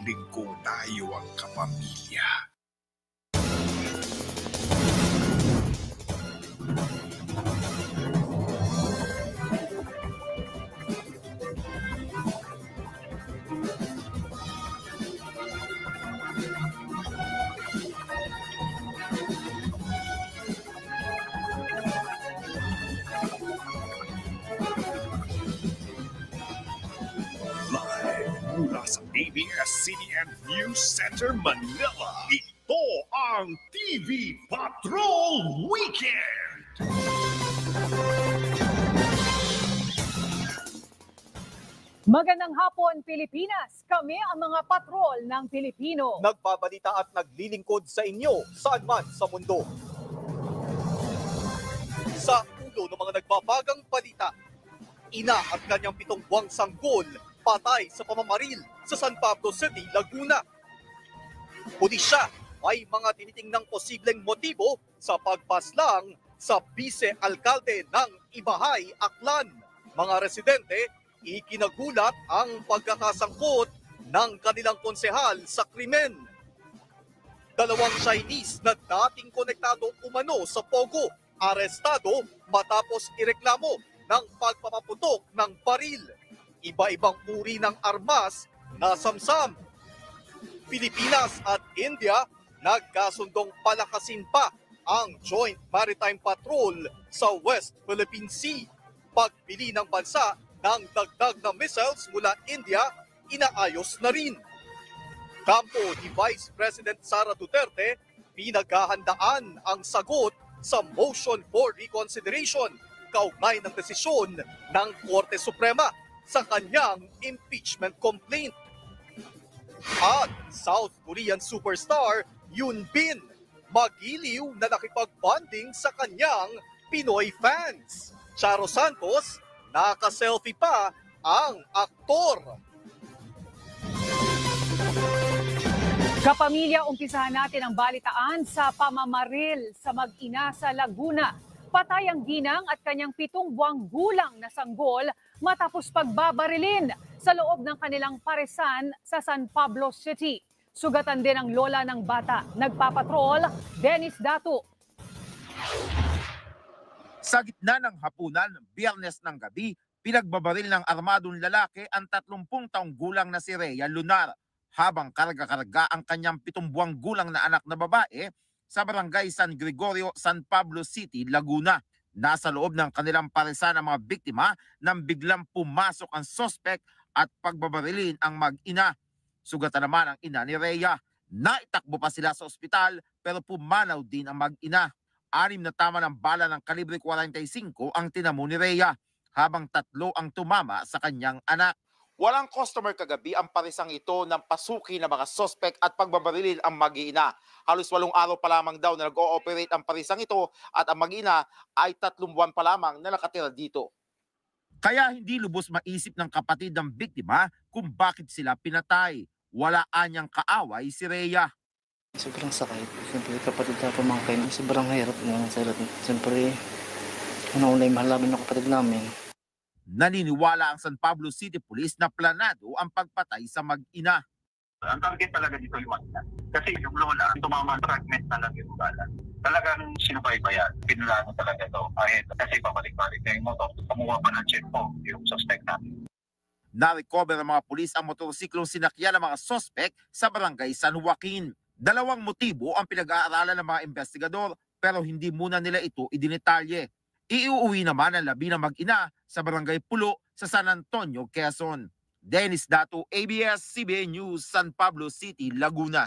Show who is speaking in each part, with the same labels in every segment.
Speaker 1: Linggo tayo ang kapamilya. Mula sa ABS-CBN News Center, Manila, ito ang TV Patrol Weekend!
Speaker 2: Magandang hapon, Pilipinas! Kami ang mga patrol ng Pilipino.
Speaker 3: Nagbabalita at naglilingkod sa inyo saan man sa mundo. Sa ulo ng mga nagbabagang balita, ina at kanyang 7 buwang sanggol patay sa pamamaril sa San Pablo City, Laguna. Pulisya may mga tinitingnang posibleng motibo sa pagpaslang sa vice-alkalde ng Ibahay, Aklan. Mga residente, ikinagulat ang pagkakasangkot ng kanilang konsehal sa krimen. 2 Chinese na dating konektado umano sa Pogo, arestado matapos ireklamo ng pagpapaputok ng baril. Iba-ibang uri ng armas na samsam. Pilipinas at India nagkasundong palakasin pa ang Joint Maritime Patrol sa West Philippine Sea. Pagbili ng bansa ng dagdag na missiles mula India, inaayos na rin. Kampo ni Vice President Sara Duterte, pinaghahandaan ang sagot sa motion for reconsideration kaugnay ng desisyon ng Korte Suprema sa kanyang impeachment complaint. At South Korean superstar Yoon Bin magiliw na nakipag-bonding sa kanyang Pinoy fans. Charo Santos, naka-selfie pa ang aktor.
Speaker 2: Kapamilya, umpisahan natin ang balitaan sa pamamaril sa mag-ina sa Laguna. Patay ang ginang at kanyang 7 buwang gulang na sanggol matapos pagbabarilin sa loob ng kanilang paresan sa San Pablo City. Sugatan din ang lola ng bata. Nagpapatrol, Dennis Datu.
Speaker 4: Sa gitna ng hapunan, Biyernes ng gabi, pinagbabaril ng armadong lalaki ang 30 taong gulang na si Rhea Lunar habang karga-karga ang kanyang 7 buwang gulang na anak na babae sa barangay San Gregorio, San Pablo City, Laguna. Nasa loob ng kanilang paresan ang mga biktima nang biglang pumasok ang sospek at pagbabarilin ang mag-ina. Sugatan naman ang ina ni Rhea. Naitakbo pa sila sa ospital pero pumanaw din ang mag-ina. 6 na tama ng bala ng kalibre 45 ang tinamo ni Rhea, habang 3 ang tumama sa kanyang anak. Walang customer kagabi ang parisang ito ng pasuki ng mga sospek at pagbabarilin ang mag-ina. Halos 8 araw pa lamang daw na nag-ooperate ang parisang ito at ang mag-ina ay 3 buwan pa lamang na nakatira dito. Kaya hindi lubos maisip ng kapatid ng biktima kung bakit sila pinatay. Wala anyang kaaway si Rhea.
Speaker 5: Sobrang sakit. Siyempre kapatid na pamangkin. Sobrang hirap naman sa lahat. Siyempre, una-una yung mahal namin ng kapatid namin.
Speaker 4: Naniniwala ang San Pablo City Police na planado ang pagpatay sa mag-ina.
Speaker 6: Ang target talaga dito yung mag-ina. Kasi yung lola, tumama fragment na lang yung bala. Talagang sinubaybayan. Pinulano talaga ito. Kasi pabalik-balik na yung motor. Kumuha pa ng check po yung suspect natin.
Speaker 4: Na-recover ng mga pulis ang motorsiklong sinakyan ng mga suspect sa barangay San Joaquin. 2 motibo ang pinag-aaralan ng mga investigador pero hindi muna nila ito idinetalye. Iuuwi naman ang labi ng mag-ina sa barangay Pulo sa San Antonio, Quezon. Dennis Datu, ABS-CBN News, San Pablo City, Laguna.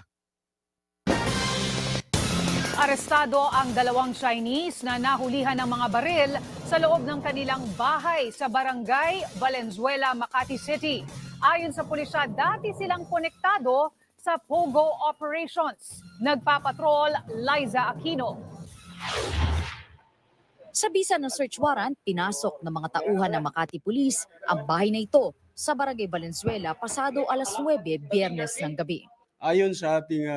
Speaker 2: Arestado ang 2 Chinese na nahulihan ng mga baril sa loob ng kanilang bahay sa barangay Valenzuela, Makati City. Ayon sa pulisya, dati silang konektado sa Pogo operations. Nagpapatrol, Liza Aquino.
Speaker 7: Sa bisa ng search warrant, pinasok ng mga tauhan ng Makati Police ang bahay na ito sa Barangay Valenzuela pasado alas 9 Biyernes ng gabi.
Speaker 8: Ayon sa ating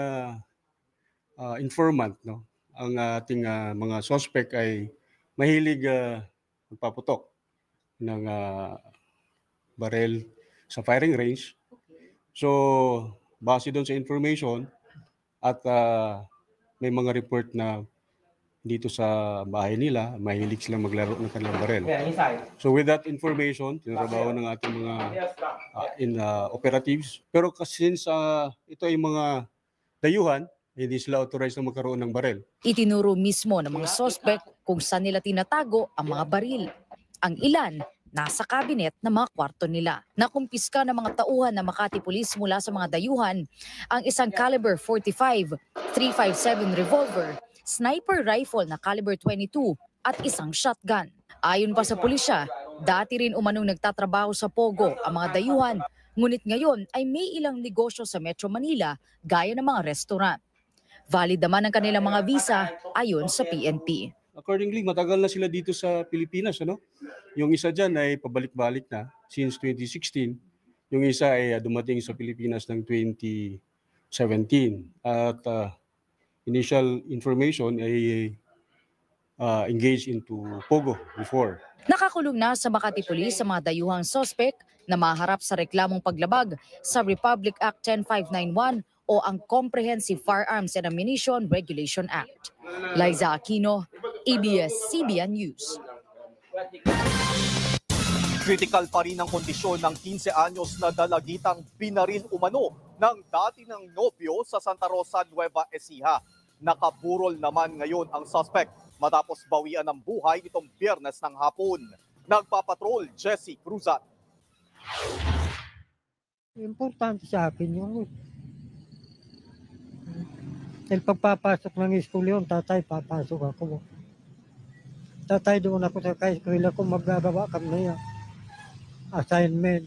Speaker 8: informant, no, ang ating mga suspect ay mahilig magpaputok ng barel sa firing range. So base doon sa information at may mga report na dito sa bahay nila, mahilig silang maglaro ng kanilang barel. So with that information, tinrabaho ng ating mga operatives. Pero since ito ay mga dayuhan, hindi sila authorized na magkaroon ng barel.
Speaker 7: Itinuro mismo ng mga suspect kung saan nila tinatago ang mga baril. Ang ilan, nasa kabinet ng mga kwarto nila. Nakumpiska ng mga tauhan ng Makati Police mula sa mga dayuhan ang isang caliber 45, 357 revolver, sniper rifle na caliber 22 at isang shotgun. Ayon pa sa pulisya, dati rin umanong nagtatrabaho sa Pogo ang mga dayuhan, ngunit ngayon ay may ilang negosyo sa Metro Manila gaya ng mga restaurant. Valid naman ang kanilang mga visa ayon sa PNP.
Speaker 8: Accordingly, matagal na sila dito sa Pilipinas. Yung isa dyan ay pabalik-balik na since 2016. Yung isa ay dumating sa Pilipinas ng 2017. At initial information ay engaged into Pogo before.
Speaker 7: Nakakulong na sa Makati Police sa mga dayuhang suspect na maharap sa reklamong paglabag sa Republic Act 10591 o ang Comprehensive Firearms and Ammunition Regulation Act. Liza Aquino, ABS-CBN News.
Speaker 3: Critical pa rin ang kondisyon ng 15 anyos na dalagitang binaril umano ng dati ng nobyo sa Santa Rosa, Nueva Ecija. Nakaburol naman ngayon ang suspect matapos bawian ng buhay nitong Biyernes ng hapon. Nagpapatrol, Jesse Cruzat.
Speaker 9: Importante sa akin yung dahil pagpapasok ng school yun, tatay, papasok ako. Tatay, doon ako sa eskwela ko, magagawa kami na assignment.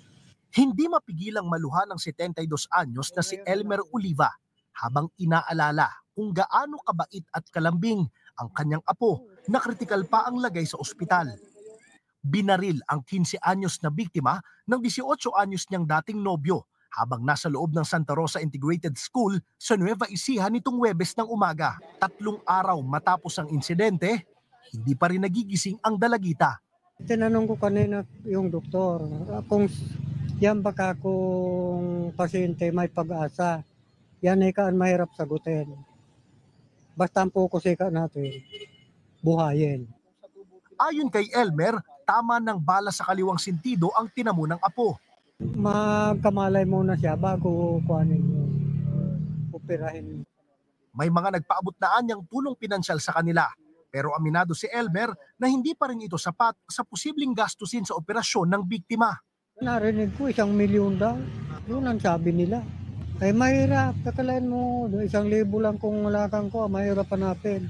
Speaker 10: Hindi mapigilang maluha ng 72 anyos na si Elmer Oliva habang inaalala kung gaano kabait at kalambing ang kanyang apo na kritikal pa ang lagay sa ospital. Binaril ang 15 anyos na biktima ng 18 anyos niyang dating nobyo habang nasa loob ng Santa Rosa Integrated School sa Nueva Ecija nitong Huwebes ng umaga. 3 araw matapos ang insidente, hindi pa rin nagigising ang dalagita.
Speaker 9: Tinanong ko kanina yung doktor, kung yan baka kung pasyente may pag-asa, yan ay kaan mahirap sagutin. Basta ang focus natin, buhayin.
Speaker 10: Ayon kay Elmer, tama ng bala sa kaliwang sentido ang tinamo ng apo.
Speaker 9: Magkamalay muna siya bago operahin.
Speaker 10: May mga nagpaabot na anyang tulong pinansyal sa kanila. Pero aminado si Elmer na hindi pa rin ito sapat sa posibleng gastusin sa operasyon ng biktima.
Speaker 9: Narinig ko 1 milyon daw. Yun ang sabi nila. Ay mahirap. Kakalain mo, 1,000 lang kung wala kang ko, mahirap hanapin.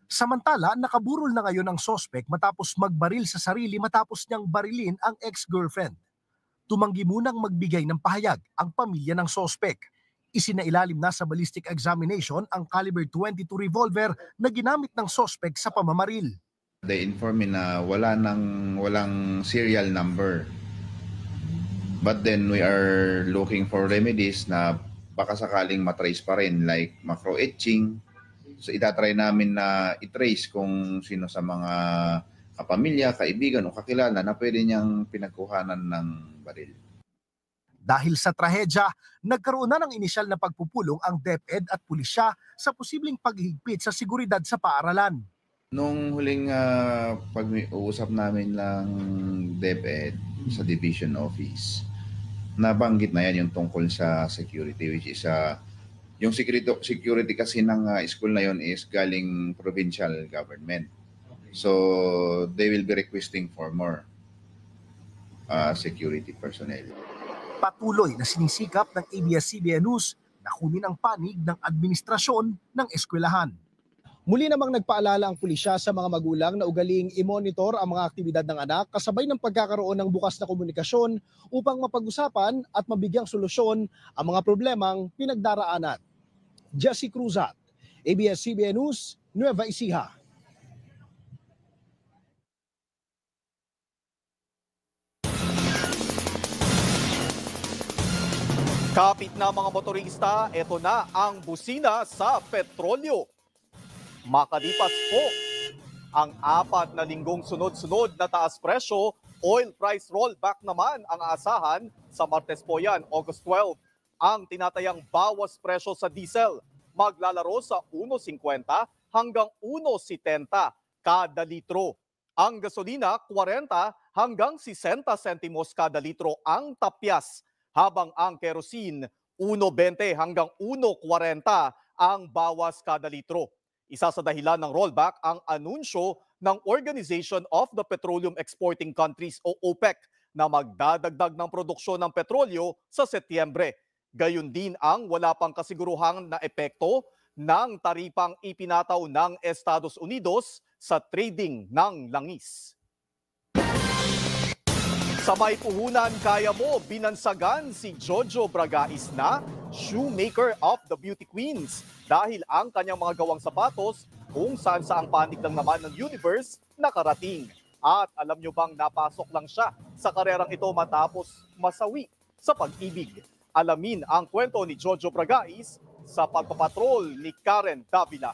Speaker 10: Samantala, nakaburol na ngayon ang sospek matapos magbaril sa sarili matapos niyang barilin ang ex-girlfriend. Tumanggi munang magbigay ng pahayag ang pamilya ng sospek. Isinailalim na sa ballistic examination ang caliber 22 revolver na ginamit ng sospek sa pamamaril.
Speaker 11: They inform me na walang serial number. But then we are looking for remedies na baka sakaling matrace pa rin, like macro-etching. So itatry namin na itrace kung sino sa mga kapamilya, kaibigan o kakilala na pwede niyang pinagkuhanan ng baril.
Speaker 10: Dahil sa trahedya, nagkaroon na ng inisyal na pagpupulong ang DepEd at pulisya sa posibleng paghihigpit sa seguridad sa paaralan.
Speaker 11: Nung huling pag-uusap namin lang DepEd sa Division Office, nabanggit na yan yung tungkol sa security, which is yung security kasi ng school na yon is galing provincial government. So they will be requesting for more security personnel.
Speaker 10: Patuloy na sinisikap ng ABS-CBN News na kunin ang panig ng administrasyon ng eskwelahan.
Speaker 12: Muli namang nagpaalala ang pulisya sa mga magulang na ugaling i-monitor ang mga aktibidad ng anak kasabay ng pagkakaroon ng bukas na komunikasyon upang mapag-usapan at mabigyang solusyon ang mga problemang pinagdaraanan. Jesse Cruzat, ABS-CBN News, Nueva Ecija.
Speaker 3: Kapit na mga motorista, ito na ang busina sa petrolyo. Makalipas po ang 4 na linggong sunod-sunod na taas presyo, oil price rollback naman ang aasahan sa Martes po yan, August 12. ang tinatayang bawas presyo sa diesel. Maglalaro sa 1.50 hanggang 1.70 kada litro. Ang gasolina, 40 hanggang 60 sentimos kada litro ang tapyas, habang ang kerosene, 1.20 hanggang 1.40 ang bawas kada litro. Isa sa dahilan ng rollback ang anunsyo ng Organization of the Petroleum Exporting Countries o OPEC na magdadagdag ng produksyon ng petrolyo sa Setyembre. Gayon din ang wala pang kasiguruhang na epekto ng taripang ipinataw ng Estados Unidos sa trading ng langis. Sa may puhunan, kaya mo binansagan si Jojo Bragais na shoemaker of the beauty queens dahil ang kanyang mga gawang sapatos kung saan-saang panig lang naman ng universe nakarating. At alam nyo bang napasok lang siya sa karerang ito matapos masawi sa pag-ibig? Alamin ang kwento ni Jojo Bragais sa pagpapatrol ni Karen Davila.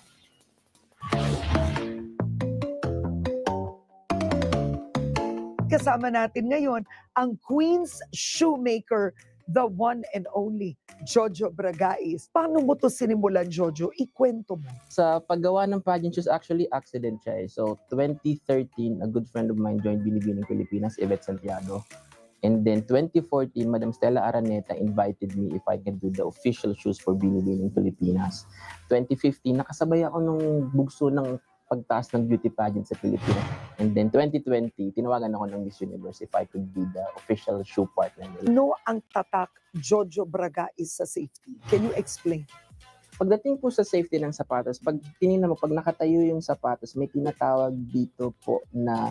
Speaker 13: Kasama natin ngayon ang Queen's Shoemaker, the one and only Jojo Bragais. Paano mo to sinimulan, Jojo? Ikwento mo.
Speaker 14: Sa paggawa ng pageant shoes, actually accident siya eh. So 2013, a good friend of mine joined Binibining Pilipinas, Yvette Santiago. And then 2014, Madam Stella Araneta invited me if I can do the official shoes for Binibining Pilipinas. 2015, nakasabay ako nung bugso ng pagtaas ng beauty pageant sa Pilipinas. And then 2020, tinawagan ako ng Miss Universe if I could be the official shoe partner nila.
Speaker 13: No ang tatak Jojo Bragais sa safety. Can you explain?
Speaker 14: Pagdating po sa safety ng sapatos, pag tinignan mo, pag nakatayo yung sapatos, may tinatawag dito po na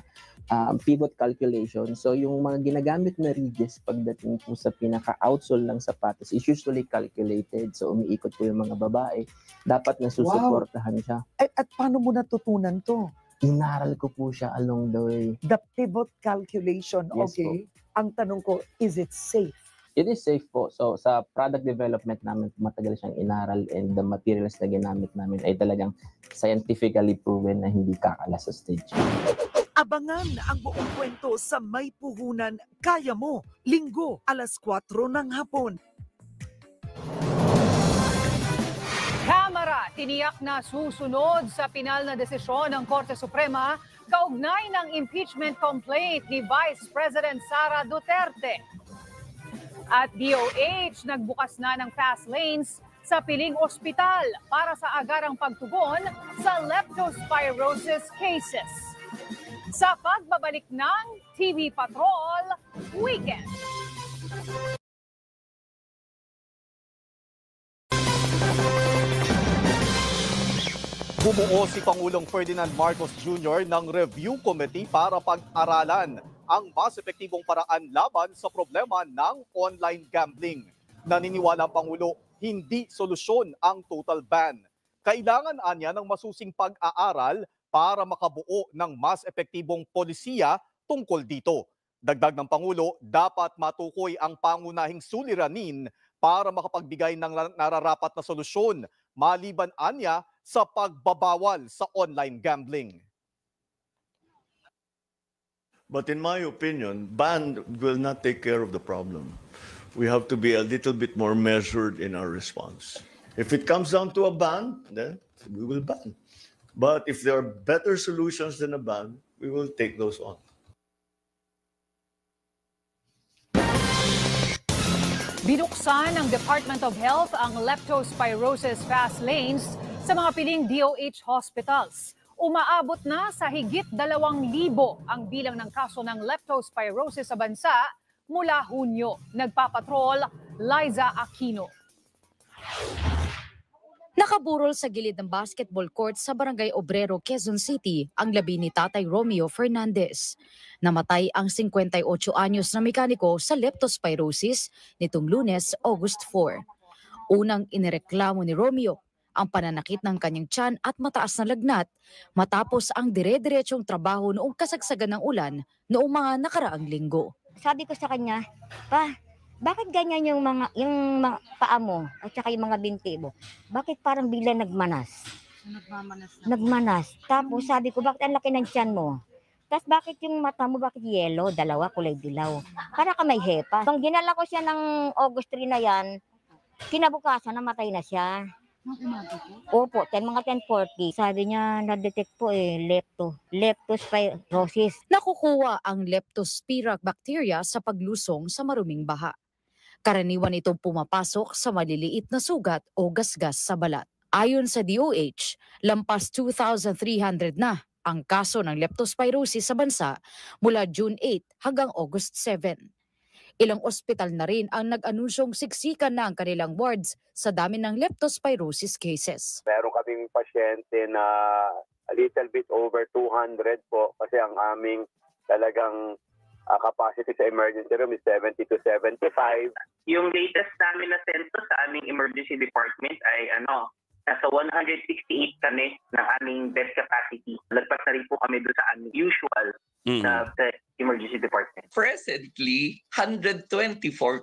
Speaker 14: pivot calculation. So yung mga ginagamit na ridges pagdating po sa pinaka-outsole ng sapatos is usually calculated. So umiikot po yung mga babae. Dapat na susuportahan siya.
Speaker 13: At paano mo natutunan to?
Speaker 14: Inaral ko po siya along the way.
Speaker 13: The pivot calculation,
Speaker 14: Yes,
Speaker 13: okay. Ang tanong ko, is it safe?
Speaker 14: It is safe po. So sa product development namin, matagal siyang inaral and the materials na ginamit namin ay talagang scientifically proven na hindi kakala sa stage.
Speaker 13: Abangan ang buong kwento sa May Puhunan, Kaya Mo, Linggo, alas 4 ng hapon.
Speaker 2: Kamara tiniyak na susunod sa pinal na desisyon ng Korte Suprema kaugnay ng impeachment complaint ni Vice President Sara Duterte. At DOH nagbukas na ng fast lanes sa piling ospital para sa agarang pagtugon sa leptospirosis cases. Sa pagbabalik ng TV Patrol Weekend.
Speaker 3: Bumuo si Pangulong Ferdinand Marcos Jr. ng review committee para pag-aralan ang mas epektibong paraan laban sa problema ng online gambling. Naniniwala ang Pangulo, hindi solusyon ang total ban. Kailangan anya ng masusing pag-aaral para makabuo ng mas epektibong polisiya tungkol dito. Dagdag ng Pangulo, dapat matukoy ang pangunahing suliranin para makapagbigay ng nararapat na solusyon, maliban anya sa pagbabawal sa online gambling.
Speaker 15: But in my opinion, ban will not take care of the problem. We have to be a little bit more measured in our response. If it comes down to a ban, then we will ban. But if there are better solutions than a ban, we will take those on.
Speaker 2: Binuksan ng Department of Health ang leptospirosis fast lanes sa mga piling DOH hospitals. Umaabot na sa higit 2,000 ang bilang ng kaso ng leptospirosis sa bansa mula Hunyo. Nagpapatrol, Liza Aquino.
Speaker 7: Nakaburol sa gilid ng basketball court sa Barangay Obrero, Quezon City ang labi ni Tatay Romeo Fernandez. Namatay ang 58 anyos na mekaniko sa leptospirosis nitong Lunes, August 4. Unang inireklamo ni Romeo ang pananakit ng kanyang tiyan at mataas na lagnat matapos ang dire-diretsong trabaho noong kasagsagan ng ulan noong mga nakaraang linggo.
Speaker 16: Sabi ko sa kanya, "Pa, bakit ganyan yung mga paa mo at saka yung mga binti mo? Bakit parang bigla nagmanas?" Nagmanas. Tapos sabi ko, "Bakit ang laki ng tiyan mo? Tapos bakit yung mata mo, bakit yellow? Dalawa kulay dilaw. Para ka may hepa." Nung ginala ko siya ng August 3 na yan, Kinabukasan, namatay na siya. Opo, mga 10:40. Sabi niya, na-detect po leptospirosis.
Speaker 7: Nakukuha ang Leptospira bacteria sa paglusong sa maruming baha. Karaniwan itong pumapasok sa maliliit na sugat o gasgas sa balat. Ayon sa DOH, lampas 2,300 na ang kaso ng leptospirosis sa bansa mula June 8 hanggang August 7. Ilang ospital na rin ang nag-anunsyong siksikan na ang kanilang wards sa dami ng leptospirosis cases.
Speaker 17: Meron kaming pasyente na a little bit over 200 po kasi ang aming talagang capacity sa emergency room is 70 to 75.
Speaker 18: Yung latest namin na census sa aming emergency department ay nasa 168 kami ng aming bed capacity. Lagpas na rin po kami doon sa aming usual na emergency department.
Speaker 19: Presently, 124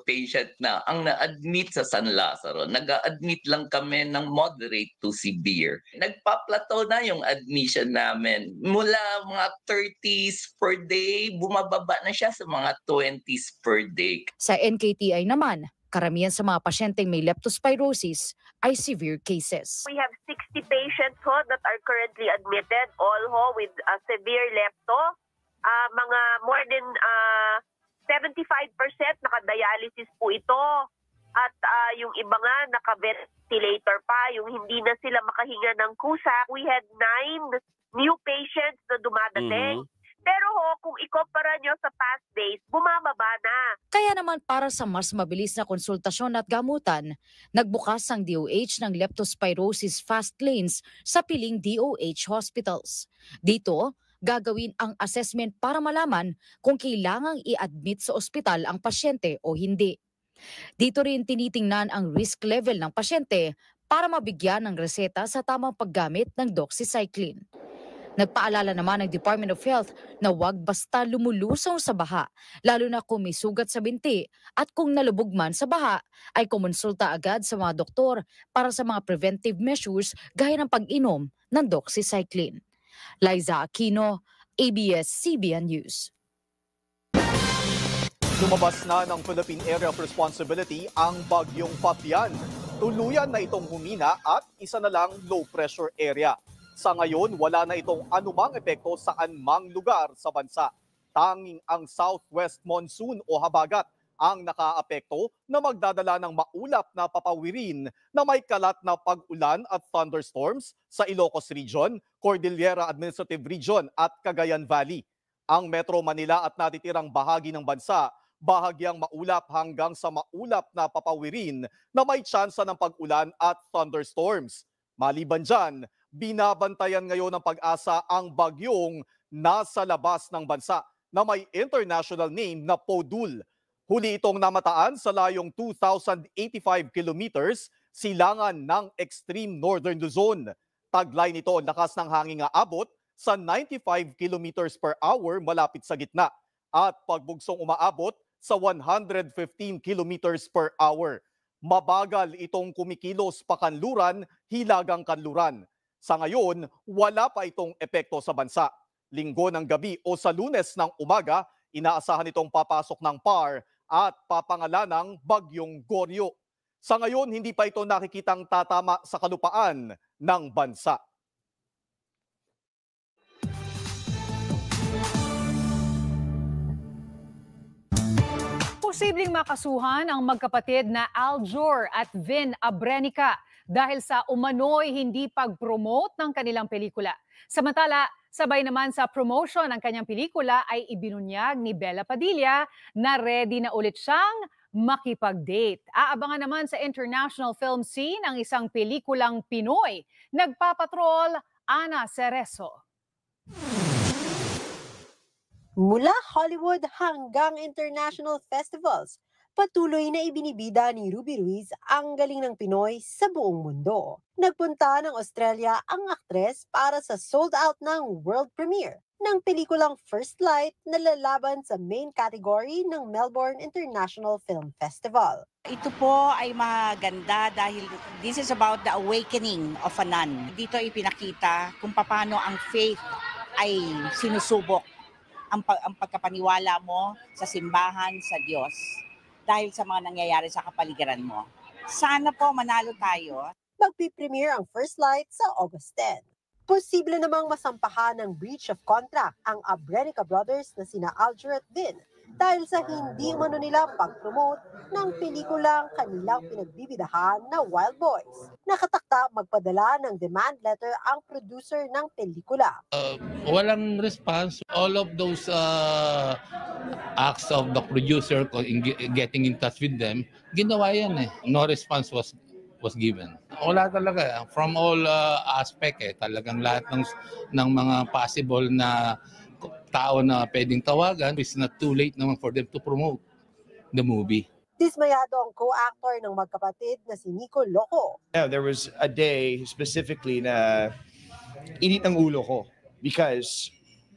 Speaker 19: patient na ang na-admit sa San Lazaro. Nag-a-admit lang kami ng moderate to severe. Nagpa-plateau na yung admission namin. Mula mga 30s per day, bumababa na siya sa mga 20s per day.
Speaker 7: Sa NKTI naman, karamihan sa mga pasyenteng may leptospirosis ay severe cases.
Speaker 20: We have 60 patients that are currently admitted, all with severe lepto. Mga more than 75% nakadialysis po ito. At yung iba nga naka-ventilator pa, yung hindi na sila makahinga ng kusa. We had 9 new patients na dumadating. Pero kung ikumpara nyo sa past days, bumababa na.
Speaker 7: Kaya naman para sa mas mabilis na konsultasyon at gamutan, nagbukas ang DOH ng leptospirosis fast lanes sa piling DOH hospitals. Dito, gagawin ang assessment para malaman kung kailangang i-admit sa ospital ang pasyente o hindi. Dito rin tinitingnan ang risk level ng pasyente para mabigyan ng reseta sa tamang paggamit ng doxycycline. Nagpaalala naman ng Department of Health na huwag basta lumulusong sa baha, lalo na kung may sugat sa binti at kung nalubog man sa baha ay kumonsulta agad sa mga doktor para sa mga preventive measures gaya ng pag-inom ng doxycycline. Liza Aquino, ABS-CBN News.
Speaker 3: Lumabas na ng Philippine Area of Responsibility ang bagyong Fabian. Tuluyan na itong humina at isa na lang low pressure area. Sa ngayon, wala na itong anumang epekto sa anumang lugar sa bansa. Tanging ang southwest monsoon o habagat ang nakaapekto na magdadala ng maulap na papawirin na may kalat na pag-ulan at thunderstorms sa Ilocos Region, Cordillera Administrative Region at Cagayan Valley. Ang Metro Manila at natitirang bahagi ng bansa, bahagyang maulap hanggang sa maulap na papawirin na may tsansa ng pag-ulan at thunderstorms. Maliban dyan, binabantayan ngayon ng Pag-asa ang bagyong nasa labas ng bansa na may international name na Podul. Huli itong namataan sa layong 2,085 kilometers silangan ng extreme northern Luzon. Taglay nito ang lakas ng hangin nga abot sa 95 kilometers per hour malapit sa gitna at pagbugsong umaabot sa 115 kilometers per hour. Mabagal itong kumikilos pakanluran, hilagang kanluran. Sa ngayon, wala pa itong epekto sa bansa. Linggo ng gabi o sa Lunes ng umaga, inaasahan itong papasok ng PAR at papangalanang Bagyong Goryo. Sa ngayon, hindi pa ito nakikitang tatama sa kalupaan ng bansa.
Speaker 2: Posibleng makasuhan ang magkapatid na Aljur at Vin Abrenica dahil sa umano'y hindi pag-promote ng kanilang pelikula. Samantala, sabay naman sa promotion ng kanyang pelikula ay ibinunyag ni Bella Padilla na ready na ulit siyang makipag-date. Aabangan naman sa international film scene ang isang pelikulang Pinoy. Nagpapatrol, Ana Cerezo.
Speaker 21: Mula Hollywood hanggang international festivals, patuloy na ibinibida ni Ruby Ruiz ang galing ng Pinoy sa buong mundo. Nagpunta ng Australia ang aktres para sa sold-out ng world premiere ng pelikulang First Light na lalaban sa main category ng Melbourne International Film Festival.
Speaker 22: Ito po ay maganda dahil this is about the awakening of a nun. Dito ipinakita kung paano ang faith ay sinusubok ang pagkapaniwala mo sa simbahan, sa Diyos, dahil sa mga nangyayari sa kapaligiran mo. Sana po manalo tayo.
Speaker 21: Magpipremiere ang First Light sa August 10. Posible namang masampahan ng breach of contract ang Abrenica brothers na sina Alger at Vin dahil sa hindi umano nila pag-promote ng pelikulang kanilang pinagbibidahan na Wild Boys. Nakatakda magpadala ng demand letter ang producer ng pelikula.
Speaker 1: Walang response. All of those acts of the producer getting in touch with them, ginawa yan eh. No response was given. Wala talaga. From all aspect talagang lahat ng mga possible na tao na pwedeng tawagan, it's not too late naman for them to promote the movie.
Speaker 21: Dismayado ang co-actor ng magkapatid na si Nico Loco.
Speaker 5: Yeah, there was a day specifically na init ng ulo ko because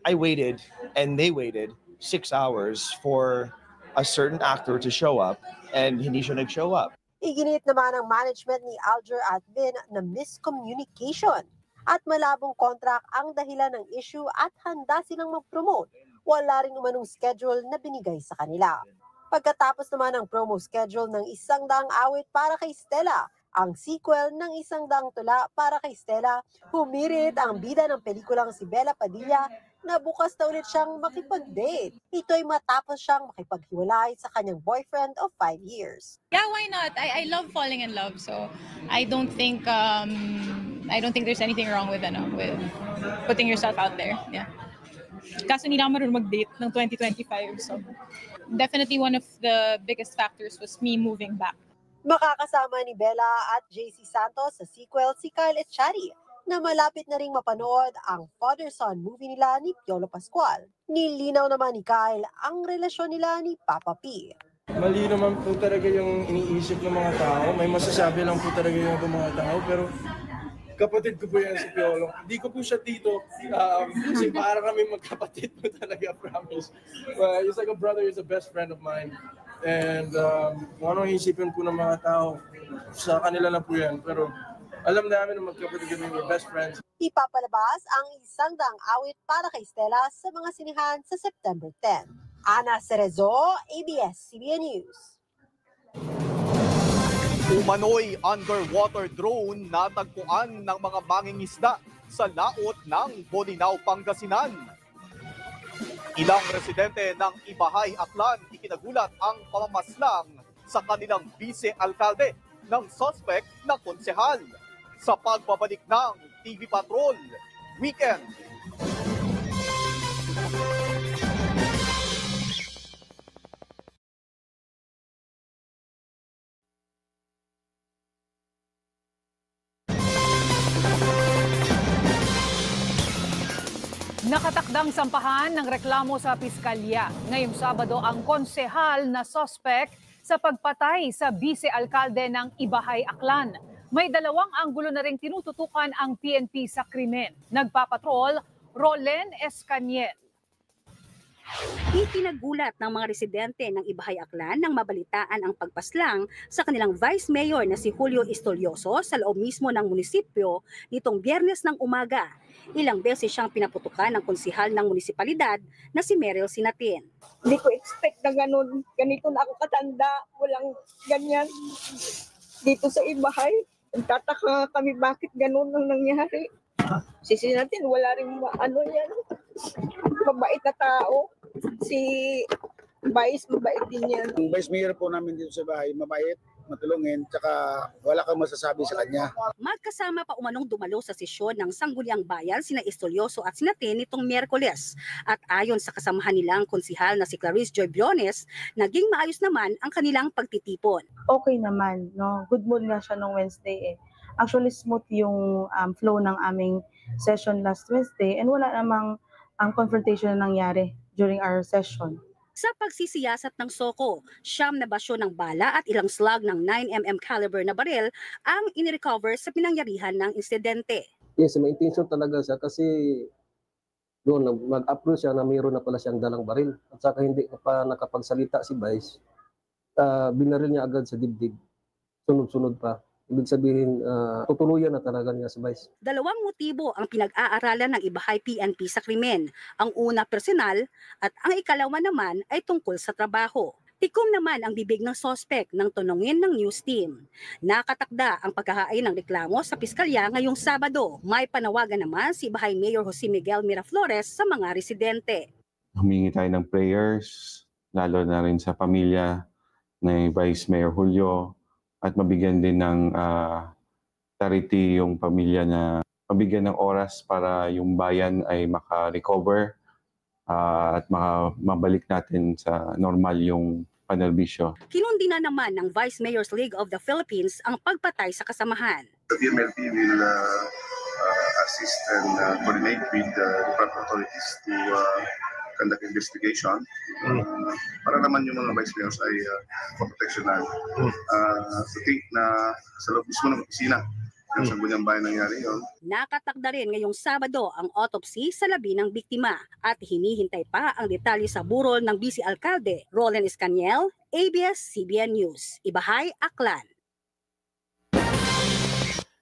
Speaker 5: I waited and they waited 6 hours for a certain actor to show up and hindi siya nag-show up.
Speaker 21: Iginit naman ang management ni Alger at Vin na miscommunication at malabong contract ang dahilan ng issue at handa silang mag-promote. Wala rin umanong schedule na binigay sa kanila. Pagkatapos naman ng promo schedule ng 100 awit para kay Stella, ang sequel ng 100 tula para kay Stella, humirit ang bida ng pelikulang si Bella Padilla na bukas na ulit siyang makipag-date. Ito'y matapos siyang makipaghiwalay sa kanyang boyfriend of 5 years.
Speaker 23: Yeah, why not? I love falling in love, so I don't think there's anything wrong with putting yourself out there. Yeah. Kaso hindi na marunong mag-date ng 2025, so definitely one of the biggest factors was me moving back.
Speaker 21: Makakasama ni Bella at JC Santos sa sequel si Kyle Echari na malapit na ring mapanood ang father-son movie nila ni Piolo Pascual. Nilinaw naman ni Kyle ang relasyon nila ni Papa P.
Speaker 24: Mali naman po talaga yung iniisip ng mga tao. May masasabi lang po talaga yung mga tao. Pero kapatid ko po yan si Piolo. Hindi ko po siya dito. Kasi para kami magkapatid po talaga, promise. He's like a brother, he's a best friend of mine. And kung anong isipin po ng mga tao, sa kanila lang po yan. Pero alam namin na magkapatid kami, we're best friends.
Speaker 21: Ipapalabas ang 100 awit para kay Stella sa mga sinihan sa September 10. Ana Cerezo, ABS-CBN News.
Speaker 3: Umano'y underwater drone na tagpuan ng mga mangingisda sa laot ng Bolinao, Pangasinan. Ilang residente ng Ibahay, Aklan ikinagulat ang pamamaslang sa kanilang vice-alkalde ng suspect na konsehal. Sa pagbabalik ng TV Patrol Weekend.
Speaker 2: Nakatakdang sampahan ng reklamo sa piskalya. Ngayong Sabado ang konsehal na suspect sa pagpatay sa vice-alkalde ng Ibahay, Aklan. May dalawang anggulo na ring tinututukan ang PNP sa krimen. Nagpapatrol, Rolen Escaniel.
Speaker 25: Itinagulat ng mga residente ng Ibahay, Aklan nang mabalitaan ang pagpaslang sa kanilang Vice Mayor na si Julio Istolioso sa loob mismo ng munisipyo nitong Biyernes ng umaga. Ilang beses siyang pinaputukan ng konsihal ng munisipalidad na si Meryl Sinatin.
Speaker 26: Hindi ko expect na ganito na ako katanda, walang ganyan dito sa Ibahay. Nagtataka kami bakit ganun ang nangyari. Sisi natin, wala rin yan. Mabait na tao. Si Vice, mabait din yan.
Speaker 27: Ang Vice Mayor po namin dito sa bahay, mabait, matulungin, tsaka wala kang masasabi sa kanya.
Speaker 25: Magkasama pa umanong dumalo sa sesyon ng Sangguniang Bayan sina Istolioso at Sinatin nitong Miyerkules. At ayon sa kasamahan nilang konsihal na si Clarice Joy Briones, naging maayos naman ang kanilang pagtitipon.
Speaker 28: Okay naman, no? Good mood nga siya nung Wednesday eh. Actually smooth yung flow ng aming session last Wednesday and wala namang confrontation na nangyari during our session.
Speaker 25: Sa pagsisiyasat ng Soko, 9 na basyo ng bala at ilang slug ng 9mm caliber na baril ang inirecover sa pinangyarihan ng insidente.
Speaker 29: Yes, may intention talaga siya kasi doon mag-approach siya na mayroon na pala siyang dalang baril at saka hindi pa nakapagsalita si Vice. Binaril niya agad sa dibdib, sunod-sunod pa. Ibig sabihin, tutuluyan na talaga niya si Vice.
Speaker 25: Dalawang motibo ang pinag-aaralan ng Ibahay PNP sa krimen. Ang una, personal, at ang ikalawa naman ay tungkol sa trabaho. Tikom naman ang bibig ng sospek nang tunungin ng news team. Nakatakda ang paghahain ng reklamo sa piskalya ngayong Sabado. May panawagan naman si Bahay Mayor Jose Miguel Miraflores sa mga residente.
Speaker 4: Humingi tayo ng prayers, lalo na rin sa pamilya ni Vice Mayor Julio, at mabigyan din ng clarity yung pamilya na mabigyan ng oras para yung bayan ay maka-recover at mabalik natin sa normal yung panerbisyo.
Speaker 25: Kinundi na naman ng Vice Mayor's League of the Philippines ang pagpatay sa kasamahan.
Speaker 6: The DMLP will assist and coordinate with the department authorities to conduct investigation para naman yung mga vice mayors ay proteksyonan. To think na sa loob mismo ng opisina yung Sangguniang Bayan nangyari yun.
Speaker 25: Nakatakda rin ngayong Sabado ang autopsy sa labi ng biktima at hinihintay pa ang detalye sa burol ng Vice Alcalde Roland Escaniel, ABS-CBN News. Ibahay, Aklan.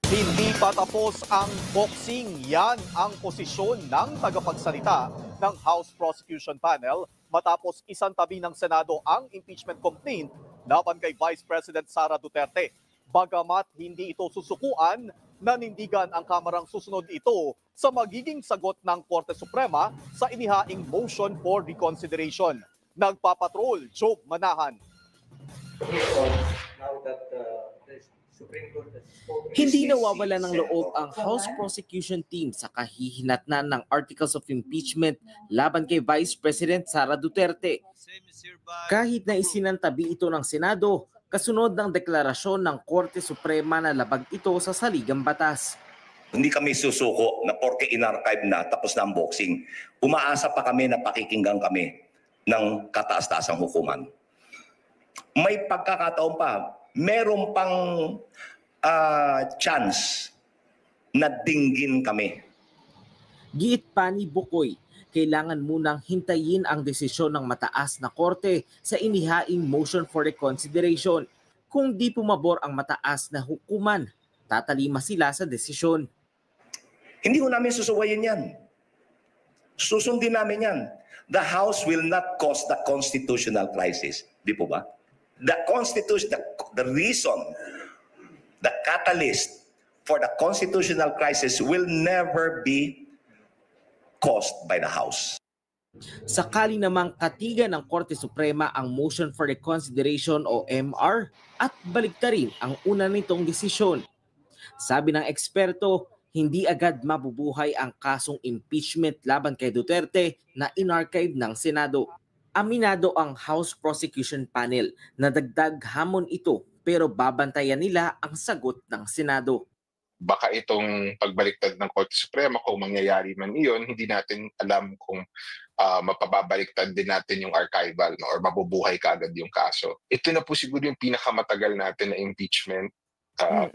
Speaker 3: Hindi pa tapos ang boxing. Yan ang posisyon ng tagapagsalita ng House Prosecution Panel matapos isantabi ng Senado ang impeachment complaint laban kay Vice President Sara Duterte. Bagamat hindi ito susukuan, nanindigan ang Kamarang susunod ito sa magiging sagot ng Korte Suprema sa inihaing motion for reconsideration. Nagpapatrol, Job Manahan.
Speaker 8: Hindi nawawala ng loob ang House Prosecution Team sa kahihinatnan ng Articles of Impeachment laban kay Vice President Sara Duterte. Kahit na isinantabi ito ng Senado, kasunod ng deklarasyon ng Korte Suprema na labag ito sa saligang batas.
Speaker 9: Hindi kami susuko na porke in-archive na tapos na ang boxing. Umaasa pa kami na pakikinggan kami ng kataas-taasang hukuman. May pagkakataon pa, meron pang chance na dinggin kami.
Speaker 8: Giit pa ni Bukoy, kailangan munang hintayin ang desisyon ng mataas na korte sa inihaing motion for reconsideration. Kung di pumabor ang mataas na hukuman, tatalima sila sa desisyon.
Speaker 9: Hindi ko namin susuwayin yan. Susundin namin yan. The House will not cause the constitutional crisis. Di po ba? The Constitution, the reason, the catalyst for the constitutional crisis will never be caused by the House.
Speaker 8: Sakali namang katigan ng Korte Suprema ang motion for reconsideration o MR at baliktarin ang una nitong desisyon. Sabi ng eksperto, hindi agad mabubuhay ang kasong impeachment laban kay Duterte na inarchive ng Senado. Aminado ang House Prosecution Panel na dagdag hamon ito pero babantayan nila ang sagot ng Senado.
Speaker 10: Baka itong pagbaliktad ng Korte Suprema, kung mangyayari man iyon, hindi natin alam kung mapababaliktad din natin yung archival or mabubuhay kaagad yung kaso. Ito na po siguro yung pinakamatagal natin na impeachment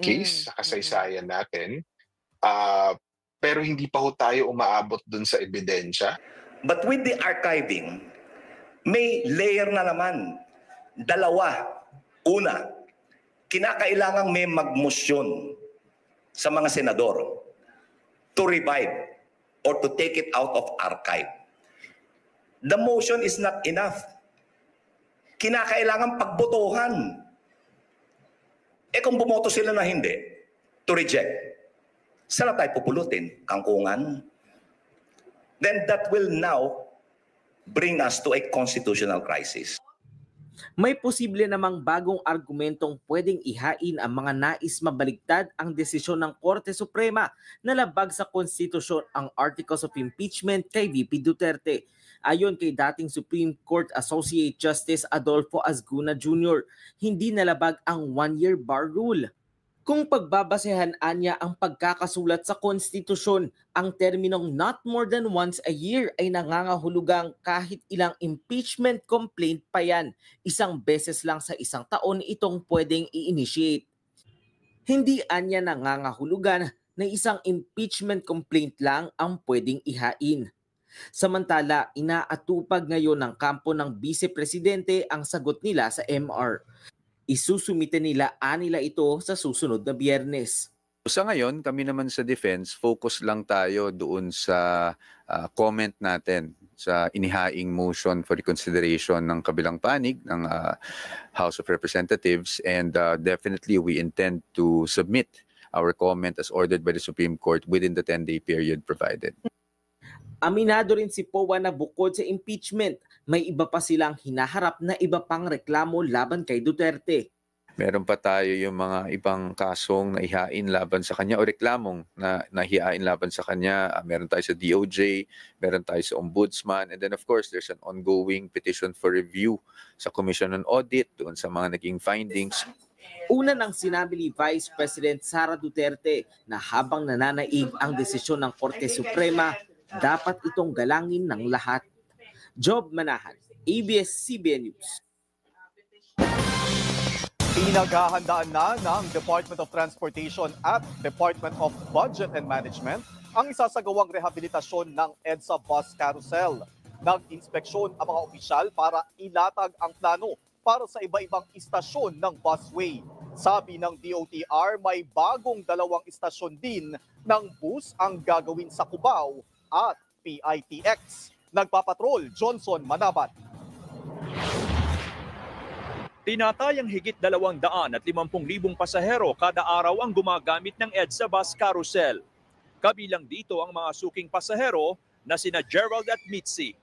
Speaker 10: case sa kasaysayan natin. Pero hindi pa ho tayo umaabot dun sa ebidensya.
Speaker 9: But with the archiving, may layer na naman. Dalawa. Una, kinakailangang may magmosyon sa mga senador to revive or to take it out of archive. The motion is not enough. Kinakailangan pagbotohan. Kung bumoto sila na hindi, to reject, saan tayo pupulutin? Kangkungan? Then that will now bring us to a constitutional crisis.
Speaker 8: May posible namang bagong argumentong pwedeng ihain ang mga nais mabaliktad ang desisyon ng Korte Suprema na labag sa konstitusyon ang Articles of Impeachment kay VP Duterte. Ayon kay dating Supreme Court Associate Justice Adolfo Azcuna Jr., hindi nalabag ang one-year bar rule. Kung pagbabasehan niya ang pagkakasulat sa konstitusyon, ang terminong not more than once a year ay nangangahulugang kahit ilang impeachment complaint pa yan, isang beses lang sa isang taon itong pwedeng i-initiate. Hindi anya nangangahulugan na isang impeachment complaint lang ang pwedeng ihain. Samantala, inaatupag ngayon ng kampo ng Vice Presidente ang sagot nila sa MR. Isusumite nila ito sa susunod na Biyernes.
Speaker 11: Sa ngayon, kami naman sa defense, focus lang tayo doon sa comment natin sa inihaing motion for reconsideration ng kabilang panig ng House of Representatives, and definitely we intend to submit our comment as ordered by the Supreme Court within the 10-day period provided.
Speaker 8: Aminado rin si Poa na bukod sa impeachment, may iba pa silang hinaharap na iba pang reklamo laban kay Duterte.
Speaker 11: Meron pa tayo yung mga ibang kasong naihain laban sa kanya o reklamong na nahihain laban sa kanya. Meron tayo sa DOJ, meron tayo sa Ombudsman, and then of course there's an ongoing petition for review sa Commission on Audit doon sa mga naging findings.
Speaker 8: Una nang sinabi ni Vice President Sara Duterte na habang nananaig ang desisyon ng Korte Suprema, dapat itong galangin ng lahat. Job Manahan, ABS-CBN News.
Speaker 3: Pinaghahandaan na ng Department of Transportation at Department of Budget and Management ang isasagawang rehabilitasyon ng EDSA Bus Carousel. Nag-inspeksyon ang mga opisyal para ilatag ang plano para sa iba-ibang istasyon ng busway. Sabi ng DOTR, may bagong 2 istasyon din ng bus ang gagawin sa Cubao at PITX. Nagpapatrol, Johnson Manabat.
Speaker 12: Tinatayang higit 250,000 pasahero kada araw ang gumagamit ng EDSA Bus Carousel. Kabilang dito ang mga suking pasahero na sina Gerald at Mitzi.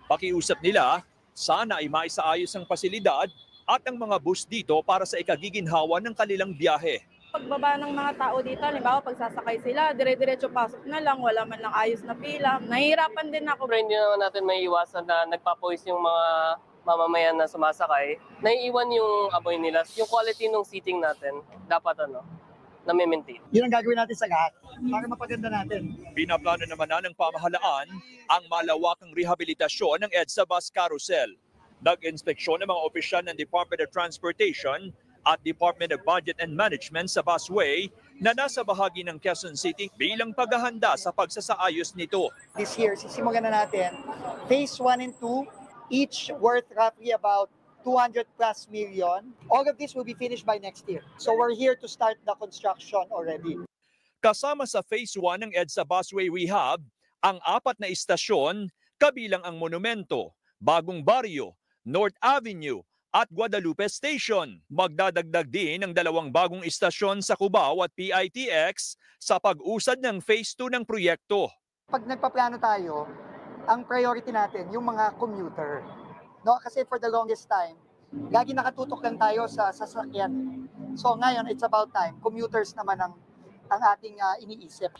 Speaker 12: Pakiusap nila, sana ay maisaayos ang pasilidad at ang mga bus dito para sa ikagiginhawa ng kanilang biyahe.
Speaker 28: Pagbaba ng mga tao dito, halimbawa pagsasakay sila, dire-diretso pasok na lang, wala man lang ayos na pila. Nahihirapan din ako.
Speaker 13: Pero hindi naman natin may iwasan na nagpapawis yung mga mamamayan na sumasakay, naiiwan yung amoy nila. Yung quality ng seating natin, dapat na-maintain.
Speaker 14: Yun ang gagawin natin sa lahat para mapaganda natin.
Speaker 12: Pinaplano naman na ng pamahalaan ang malawakang rehabilitasyon ng EDSA Bus Carousel. Nag-inspeksyon ng mga opisyal ng Department of Transportation at Department of Budget and Management sa busway na nasa bahagi ng Quezon City bilang paghahanda sa pagsasaayos nito.
Speaker 14: This year, sisimulan na natin Phase 1 and 2, each worth roughly about 200 plus million. All of this will be finished by next year. So we're here to start the construction already.
Speaker 12: Kasama sa Phase 1 ng EDSA Busway Rehab, ang 4 na istasyon, kabilang ang Monumento, Bagong Barrio, North Avenue at Guadalupe Station. Magdadagdag din ng 2 bagong istasyon sa Cubao at PITX sa pag-usad ng Phase 2 ng proyekto.
Speaker 14: Pag nagpaplano tayo, ang priority natin yung mga commuter. No, kasi for the longest time, lagi nakatutok lang tayo sa sasakyan. So ngayon, it's about time. Commuters naman ang ating iniisip.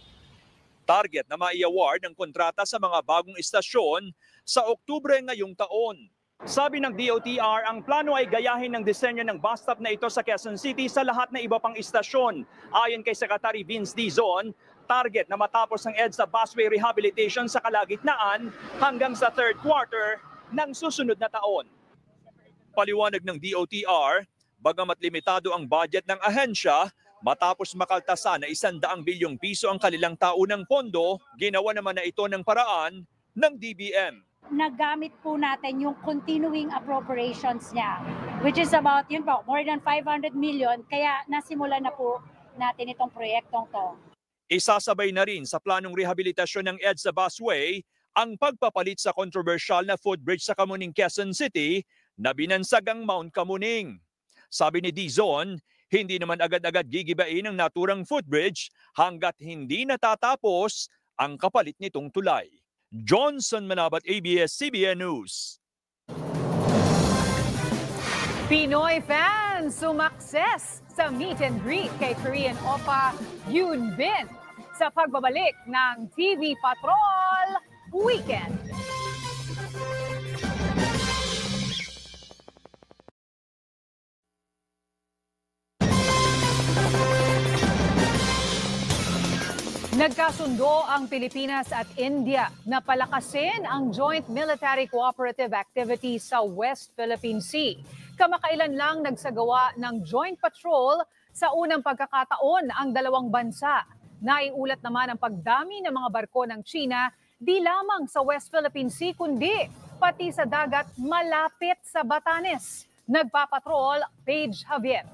Speaker 12: Target na mai-award ng kontrata sa mga bagong istasyon sa Oktubre ngayong taon. Sabi ng DOTR, ang plano ay gayahin ng disenyo ng bus stop na ito sa Quezon City sa lahat na iba pang istasyon. Ayon kay Secretary Vince Dizon, target na matapos ang EDSA busway rehabilitation sa kalagitnaan hanggang sa 3rd quarter ng susunod na taon. Paliwanag ng DOTR, bagamat limitado ang budget ng ahensya, matapos makaltasan na 100 bilyong piso ang kanilang taunang pondo, ginawa naman na ito ng paraan ng DBM.
Speaker 15: Nagamit po natin yung continuing appropriations niya, which is about more than 500 million, kaya nasimulan na po natin itong proyektong to.
Speaker 12: Isasabay na rin sa planong rehabilitasyon ng EDSA Busway ang pagpapalit sa controversial na footbridge sa Kamuning, Quezon City na binansag ang Mount Kamuning. Sabi ni Dizon, hindi naman agad-agad gigibain ang naturang footbridge hanggat hindi natatapos ang kapalit nitong tulay. Johnson Manabat, ABS-CBN News.
Speaker 2: Pinoy fans sumakses sa meet and greet kay Korean Oppa Yoon Bin sa pagbabalik ng TV Patrol Weekend. Nagkasundo ang Pilipinas at India na palakasin ang joint military cooperative activities sa West Philippine Sea. Kamakailan lang nagsagawa ng joint patrol sa unang pagkakataon ang dalawang bansa. Naiulat naman ang pagdami ng mga barko ng China di lamang sa West Philippine Sea kundi pati sa dagat malapit sa Batanes. Nagpapatrol, Paige Javier.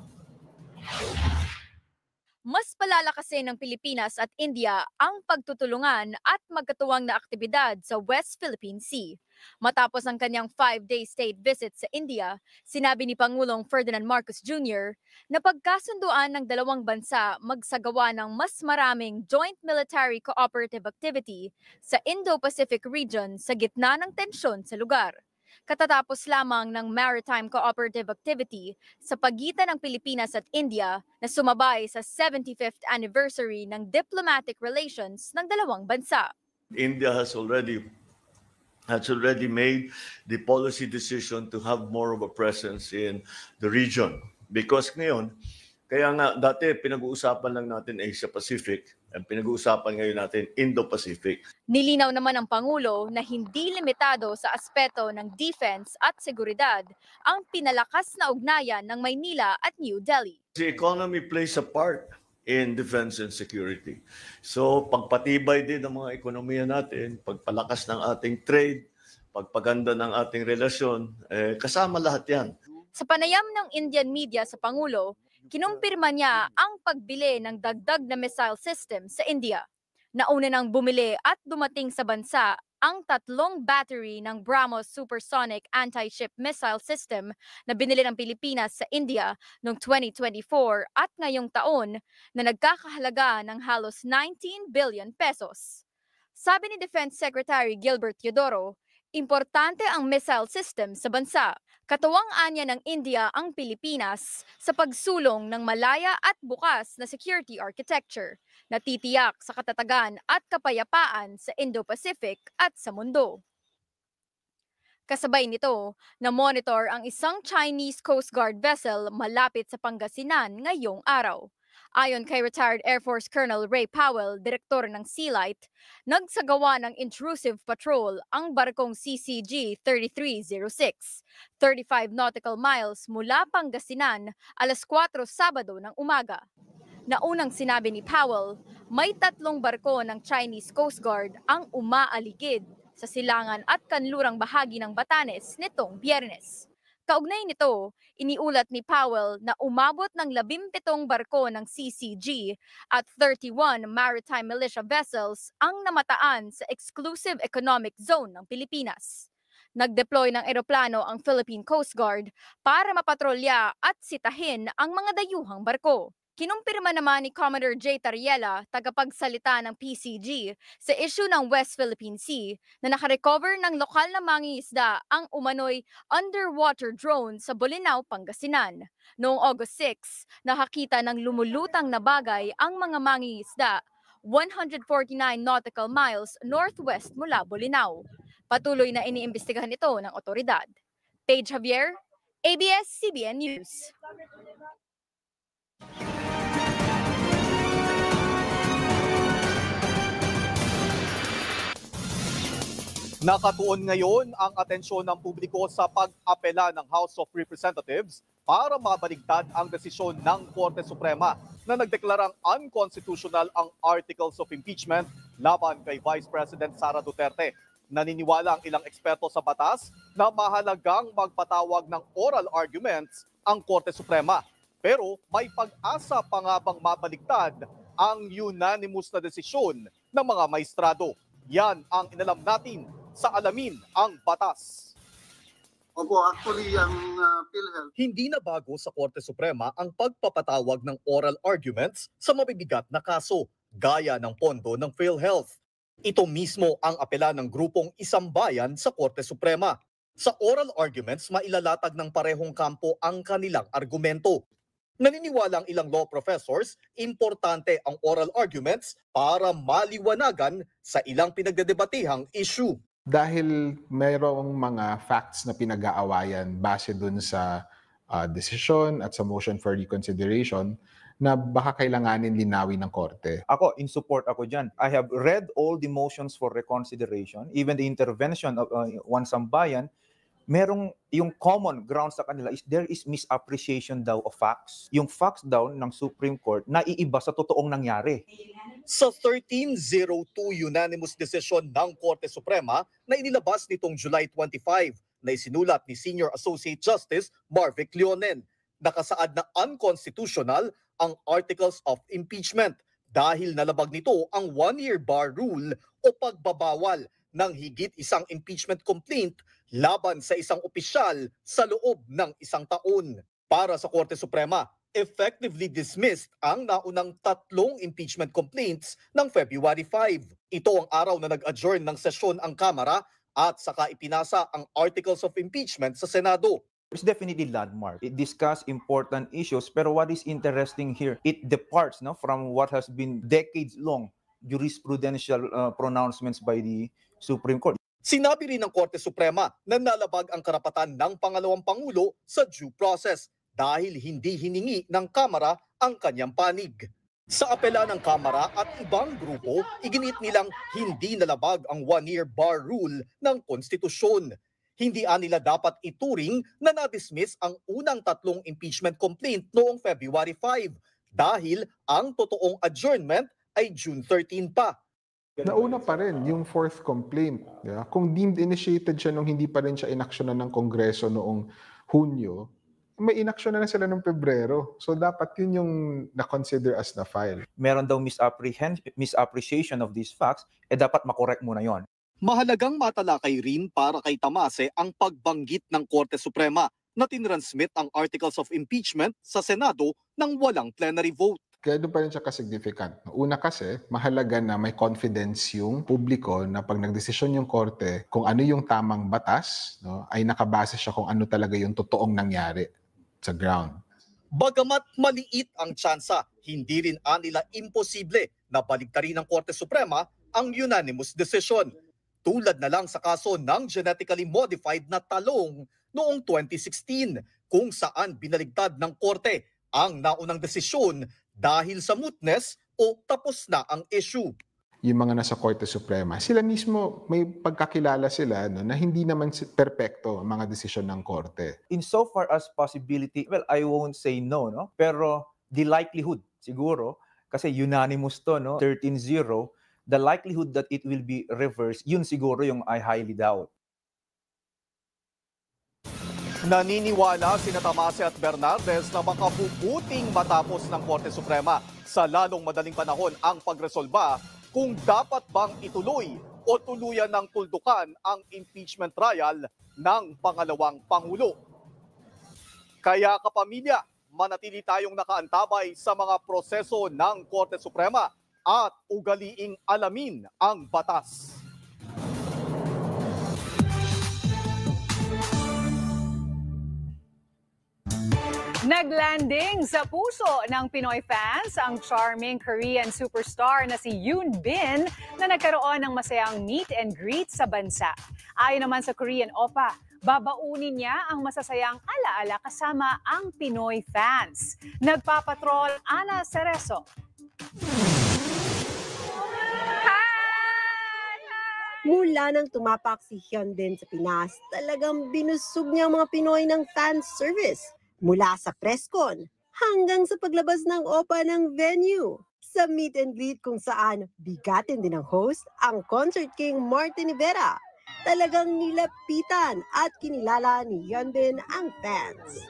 Speaker 1: mas palalakasin ng Pilipinas at India ang pagtutulungan at magkatuwang na aktibidad sa West Philippine Sea. Matapos ang kanyang 5-day state visit sa India, sinabi ni Pangulong Ferdinand Marcos Jr. na pagkasunduan ng dalawang bansa magsagawa ng mas maraming joint military cooperative activity sa Indo-Pacific region sa gitna ng tensyon sa lugar. Katatapos lamang ng maritime cooperative activity sa pagitan ng Pilipinas at India na sumabay sa 75th anniversary ng diplomatic relations ng dalawang bansa.
Speaker 5: India has already made the policy decision to have more of a presence in the region. Because ngayon, kaya nga dati pinag-uusapan lang natin Asia Pacific, ang pinag-uusapan ngayon natin Indo-Pacific.
Speaker 1: Nilinaw naman ng Pangulo na hindi limitado sa aspeto ng defense at seguridad ang pinalakas na ugnayan ng Maynila at New Delhi.
Speaker 5: The economy plays a part in defense and security. So pagpatibay din ng mga ekonomiya natin, pagpalakas ng ating trade, pagpaganda ng ating relasyon, kasama lahat yan.
Speaker 1: Sa panayam ng Indian media sa Pangulo, kinumpirma niya ang pagbili ng dagdag na missile system sa India. Nauna nang bumili at dumating sa bansa ang 3 battery ng BrahMos supersonic anti-ship missile system na binili ng Pilipinas sa India noong 2024 at ngayong taon na nagkakahalaga ng halos 19 billion pesos. Sabi ni Defense Secretary Gilbert Teodoro, importante ang missile system sa bansa. Katuwang-anya ng India ang Pilipinas sa pagsulong ng malaya at bukas na security architecture na titiyak sa katatagan at kapayapaan sa Indo-Pacific at sa mundo. Kasabay nito, na-monitor ang isang Chinese Coast Guard vessel malapit sa Pangasinan ngayong araw. Ayon kay retired Air Force Colonel Ray Powell, direktor ng Sealight, nagsagawa ng intrusive patrol ang barkong CCG-3306, 35 nautical miles mula Pangasinan, alas 4 Sabado ng umaga. Naunang sinabi ni Powell, may 3 barko ng Chinese Coast Guard ang umaaligid sa silangan at kanlurang bahagi ng Batanes nitong Biyernes. Kaugnay nito, iniulat ni Powell na umabot ng 17 barko ng CCG at 31 maritime militia vessels ang namataan sa exclusive economic zone ng Pilipinas. Nag-deploy ng eroplano ang Philippine Coast Guard para mapatrolya at sitahin ang mga dayuhang barko. Kinumpirma naman ni Commodore J. Tariela, tagapagsalita ng PCG, sa issue ng West Philippine Sea na nakarecover ng lokal na mangingisda ang umano'y underwater drone sa Bolinao, Pangasinan. Noong August 6, nakakita ng lumulutang na bagay ang mga mangingisda 149 nautical miles northwest mula Bolinao. Patuloy na iniimbestigahan ito ng otoridad. Paige Javier, ABS-CBN News.
Speaker 3: Nakatuon ngayon ang atensyon ng publiko sa pag-apela ng House of Representatives para mabaligtad ang desisyon ng Korte Suprema na nagdeklarang unconstitutional ang Articles of Impeachment laban kay Vice President Sara Duterte. Naniniwala ang ilang eksperto sa batas na mahalagang magpatawag ng oral arguments ang Korte Suprema. Pero may pag-asa pa nga bang mabaligtad ang unanimous na desisyon ng mga maestrado? Yan ang inalam natin sa Alamin ang Batas.
Speaker 7: Opo, actually, ang PhilHealth.
Speaker 3: Hindi na bago sa Korte Suprema ang pagpapatawag ng oral arguments sa mabibigat na kaso, gaya ng pondo ng PhilHealth. Ito mismo ang apela ng grupong Isang Bayan sa Korte Suprema. Sa oral arguments, mailalatag ng parehong kampo ang kanilang argumento. Naniniwala ang ilang law professors, importante ang oral arguments para maliwanagan sa ilang pinagdedebatihang issue.
Speaker 16: Dahil mayroong mga facts na pinag-aawayan base dun sa decision at sa motion for reconsideration na baka kailanganin linawin ng korte.
Speaker 17: Ako, in support ako dyan. I have read all the motions for reconsideration, even the intervention of One Sambayan. Merong yung common ground sa kanila is there is misappreciation daw of facts. Yung facts daw ng Supreme Court na iiba sa totoong nangyari.
Speaker 3: Sa 1302 unanimous decision ng Korte Suprema na inilabas nitong July 25 na isinulat ni Senior Associate Justice Marvic Leonen, nakasaad na unconstitutional ang Articles of Impeachment dahil nalabag nito ang one-year bar rule o pagbabawal ng higit isang impeachment complaint laban sa isang opisyal sa loob ng isang taon. Para sa Korte Suprema, effectively dismissed ang naunang 3 impeachment complaints ng February 5. Ito ang araw na nag-adjourn ng sesyon ang Kamara at saka ipinasa ang Articles of Impeachment sa Senado.
Speaker 17: It's definitely landmark. It discusses important issues, pero what is interesting here, it departs from what has been decades-long jurisprudential pronouncements by the Supreme Court.
Speaker 3: Sinabi rin ng Korte Suprema na nalabag ang karapatan ng pangalawang Pangulo sa due process dahil hindi hiningi ng Kamara ang kanyang panig. Sa apela ng Kamara at ibang grupo, iginit nilang hindi nalabag ang one-year bar rule ng konstitusyon. Hindi nila dapat ituring na na-dismiss ang unang 3 impeachment complaint noong February 5 dahil ang totoong adjournment ay June 13 pa.
Speaker 16: Nauna pa rin yung 4th complaint. Yeah? Kung deemed initiated siya nung hindi pa rin siya inaksyonan ng Kongreso noong Hunyo, may inaksyonan na sila noong Pebrero. So dapat yun yung na-consider as na file.
Speaker 17: Meron daw misappreciation of these facts, dapat makorek muna yon.
Speaker 3: Mahalagang matalakay rin para kay Tamase ang pagbanggit ng Korte Suprema na tinransmit ang Articles of Impeachment sa Senado nang walang plenary vote.
Speaker 16: Kaya doon pa rin siya kasignificant. Una kasi, mahalaga na may confidence yung publiko na pag nagdesisyon yung korte kung ano yung tamang batas, ay nakabase siya kung ano talaga yung totoong nangyari sa ground.
Speaker 3: Bagamat maliit ang tsansa, hindi rin nila imposible na baligtarin ng Korte Suprema ang unanimous decision. Tulad na lang sa kaso ng genetically modified na talong noong 2016 kung saan binaligtad ng korte ang naunang desisyon dahil sa mootness o tapos na ang issue.
Speaker 16: Yung mga nasa Korte Suprema, sila mismo may pagkakilala sila na hindi naman perpekto ang mga desisyon ng korte.
Speaker 17: In so far as possibility, well, I won't say no, pero the likelihood siguro, kasi unanimous to, 13-0, the likelihood that it will be reversed, yun siguro yung I highly doubt.
Speaker 3: Naniniwala sina Tamase at Bernaldez na makabubuting matapos ng Korte Suprema sa lalong madaling panahon ang pagresolba kung dapat bang ituloy o tuluyan ng tuldukan ang impeachment trial ng pangalawang Pangulo. Kaya kapamilya, manatili tayong nakaantabay sa mga proseso ng Korte Suprema at ugaliing alamin ang batas.
Speaker 2: Naglanding sa puso ng Pinoy fans ang charming Korean superstar na si Yoon Bin na nagkaroon ng masayang meet and greet sa bansa. Ayon naman sa Korean Oppa, babaunin niya ang masasayang alaala kasama ang Pinoy fans. Nagpapatrol Ana Cerezo.
Speaker 18: Mula nang tumapak si Hyundin sa Pinas, talagang binusog niya ang mga Pinoy ng fan service. Mula sa presscon hanggang sa paglabas ng OPA ng venue. Sa meet and greet kung saan bigatin din ng host ang Concert King Martin Rivera. Talagang nilapitan at kinilala ni Hyundin ang fans.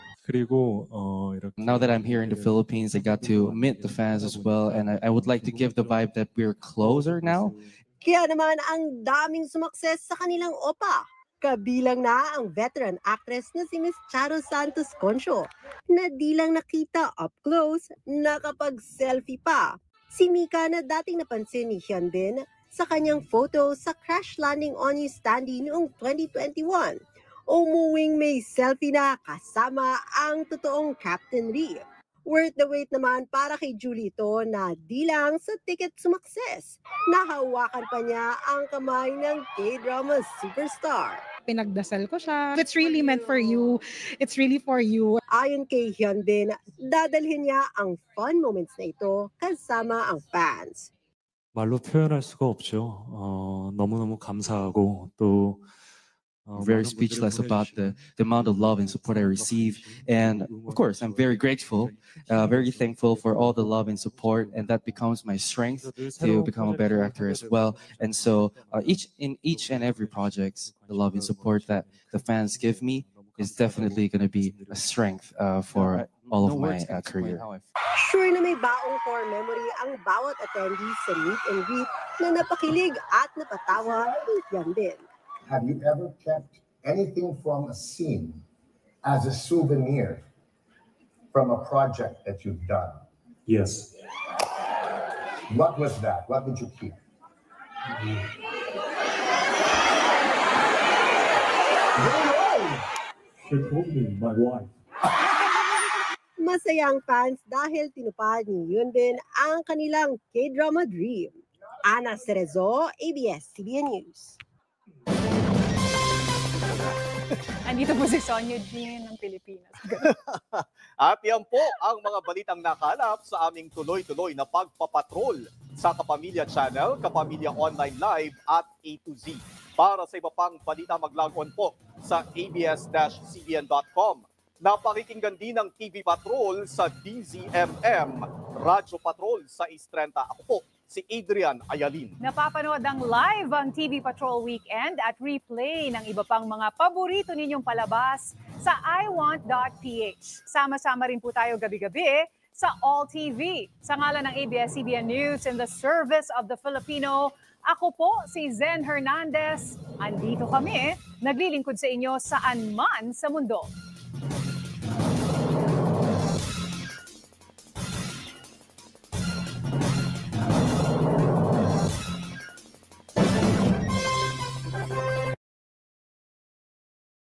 Speaker 19: Now that I'm here in the Philippines, I got to meet the fans as well, and I would like to give the vibe that we're closer now.
Speaker 18: Kaya naman ang daming sumakses sa kanilang OPA. Kabilang na ang veteran actress na si Miss Charo Santos Concho na di lang nakita up close, nakapag-selfie pa. Si Mika na dating napansin ni Hyundin sa kanyang photo sa crash landing on you standee noong 2021. Umuwing may selfie na kasama ang totoong Captain Lee. Worth the wait naman para kay Julito na di lang sa ticket sumakses. Nahawakan pa niya ang kamay ng K-drama superstar.
Speaker 20: Pinagdasal ko siya. It's really meant for you. It's really for you.
Speaker 18: Ayon kay Hyundin, dadalhin niya ang fun moments na ito kasama ang fans.
Speaker 19: 말로 표현할 수가 없죠. 너무너무 감사하고 또 very speechless about the amount of love and support I receive. And of course, I'm very grateful, very thankful for all the love and support, and that becomes my strength to become a better actor as well. And so each and every project, the love and support that the fans give me is definitely going to be a strength for all of my career.
Speaker 18: Sure na may baong core memory ang bawat attendees sa meet and greet na napakilig at napatawa yan din.
Speaker 4: Have you ever kept anything from a scene as a souvenir from a project that you've done?
Speaker 19: Yes.
Speaker 4: What was that? What did you keep?
Speaker 19: She told me, my wife.
Speaker 18: Masayang fans dahil tinupad ni Yoon Bin ang kanilang K-drama dream. Ana Cerezo, ABS-CBN News.
Speaker 2: Andito po si Sonia Jean ng Pilipinas.
Speaker 3: At yan po ang mga balitang nakalap sa aming tuloy-tuloy na pagpapatrol sa Kapamilya Channel, Kapamilya Online Live at A to Z. Para sa iba pang balita, mag-log on po sa abs-cbn.com. Napakikinggan din ng TV Patrol sa DZMM, Radyo Patrol sa 6:30. Ako po, si Adrian Ayalin.
Speaker 2: Napapanood ang live ang TV Patrol Weekend at replay ng iba pang mga paborito ninyong palabas sa iwant.ph. Sama-sama rin po tayo gabi-gabi sa All TV. Sa ngalan ng ABS-CBN News in the service of the Filipino, ako po si Zen Hernandez. Andito kami, naglilingkod sa inyo saan man sa mundo.